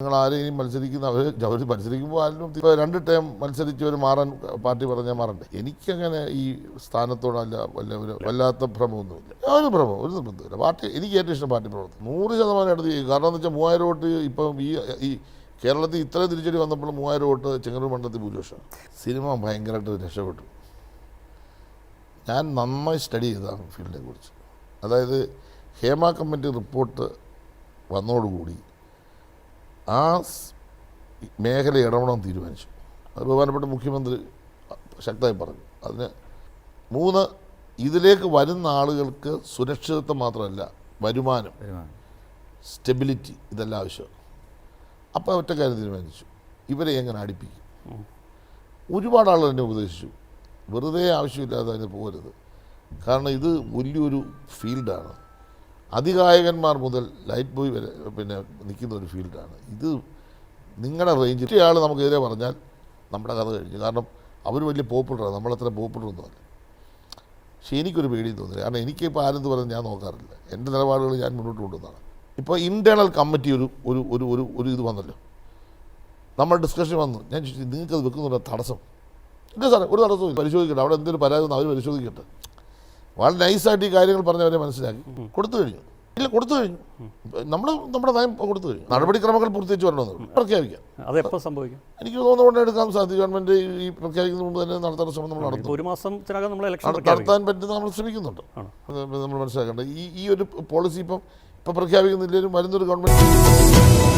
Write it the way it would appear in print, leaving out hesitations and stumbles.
നിങ്ങൾ ആരെയും മത്സരിക്കുന്ന അവർ മത്സരിക്കുമ്പോൾ ആരും ഇപ്പോൾ 2 ടേം മത്സരിച്ചവർ മാറാൻ പാർട്ടി പറഞ്ഞാൽ മാറണ്ടേ. എനിക്കങ്ങനെ ഈ സ്ഥാനത്തോടല്ല വല്ലാത്ത ഭ്രമമൊന്നുമില്ല. ഒരു ഭ്രമം ഒരു നിർബന്ധമില്ല. പാർട്ടി എനിക്ക് ഏറ്റവും ഇഷ്ടം പാർട്ടി പ്രവർത്തനം 100% അടുത്ത് ചെയ്യും. കാരണം എന്ന് വെച്ചാൽ 3000 വോട്ട് ഇപ്പം ഈ കേരളത്തിൽ ഇത്രയും തിരിച്ചടി വന്നപ്പോൾ 3000 വോട്ട് ചെങ്ങന്നൂർ മണ്ഡലത്തിൽ ഭൂരിപക്ഷം. സിനിമ ഭയങ്കരമായിട്ട് രക്ഷപ്പെട്ടു. ഞാൻ നന്നായി സ്റ്റഡി ചെയ്തതാണ് ഫീൽഡിനെ കുറിച്ച്. അതായത് ഹേമ കമ്മിറ്റി റിപ്പോർട്ട് വന്നതോടുകൂടി ആ മേഖല ഇടപെടാൻ തീരുമാനിച്ചു. അത് ബഹുമാനപ്പെട്ട മുഖ്യമന്ത്രി ശക്തമായി പറഞ്ഞു. അതിന് 3 ഇതിലേക്ക് വരുന്ന ആളുകൾക്ക് സുരക്ഷിതത്വം മാത്രമല്ല വരുമാനം, സ്റ്റെബിലിറ്റി ഇതെല്ലാം ആവശ്യമാണ്. അപ്പോൾ ഒറ്റ കാര്യം തീരുമാനിച്ചു, ഇവരെ എങ്ങനെ അടുപ്പിക്കും. ഒരുപാട് ആളുകൾ എന്നെ ഉപദേശിച്ചു, വെറുതെ ആവശ്യമില്ലാതെ അതിന് പോകരുത്. കാരണം ഇത് വലിയൊരു ഫീൽഡാണ്. അതികായകന്മാർ മുതൽ ലൈറ്റ് ബോയ് വരെ പിന്നെ നിൽക്കുന്ന ഒരു ഫീൽഡാണ് ഇത്. നിങ്ങളുടെ റേഞ്ചിൽ ആൾ നമുക്കെതിരെ പറഞ്ഞാൽ നമ്മുടെ കഥ കഴിഞ്ഞു. കാരണം അവർ വലിയ പോപ്പുലറാണ്, നമ്മളത്ര പോപ്പുലറൊന്നുമല്ല. പക്ഷേ എനിക്കൊരു പേടിയും തോന്നില്ല. കാരണം എനിക്കിപ്പോൾ ആരെന്ത് പറഞ്ഞ് ഞാൻ നോക്കാറില്ല. എൻ്റെ നിലപാടുകൾ ഞാൻ മുന്നോട്ട് കൊണ്ടുവന്നതാണ്. ഇപ്പോൾ ഇൻറ്റേർണൽ കമ്മിറ്റി ഒരു ഇത് വന്നല്ലോ, നമ്മൾ ഡിസ്കഷൻ വന്നു. ഞാൻ ചോദിച്ചു, നിങ്ങൾക്കത് വെക്കുന്നുണ്ടോ തടസ്സം? ഇല്ല സാറേ, ഒരു തടസ്സവും പരിശോധിക്കട്ടെ. അവിടെ എന്തെങ്കിലും പരാതി വന്നാൽ അവർ പരിശോധിക്കട്ടെ. വളരെ നൈസായിട്ട് ഈ കാര്യങ്ങൾ പറഞ്ഞവരെ മനസ്സിലാക്കി കൊടുത്തു കഴിഞ്ഞു. ഇല്ല, കൊടുത്തു കഴിഞ്ഞു. നമ്മുടെ നയം കൊടുത്തു കഴിഞ്ഞു. നടപടിക്രമങ്ങൾ പൂർത്തീകരിച്ച് വരണമെന്ന് പ്രഖ്യാപിക്കാം. അതെപ്പോൾ സംഭവിക്കും? എനിക്ക് തോന്നുകൊണ്ട് എടുക്കാൻ സാധിക്കും. ഗവൺമെൻറ് ഈ പ്രഖ്യാപിക്കുന്ന മുമ്പ് തന്നെ നടത്താൻ ശ്രമം നമ്മൾ നടത്തും. 1 മാസത്തിനകം നമ്മൾ നടത്താൻ പറ്റുന്ന നമ്മൾ ശ്രമിക്കുന്നുണ്ട്. നമ്മൾ മനസ്സിലാക്കേണ്ടത് ഈ ഒരു പോളിസി ഇപ്പം പ്രഖ്യാപിക്കുന്നില്ലെങ്കിലും വരുന്നൊരു ഗവൺമെൻറ്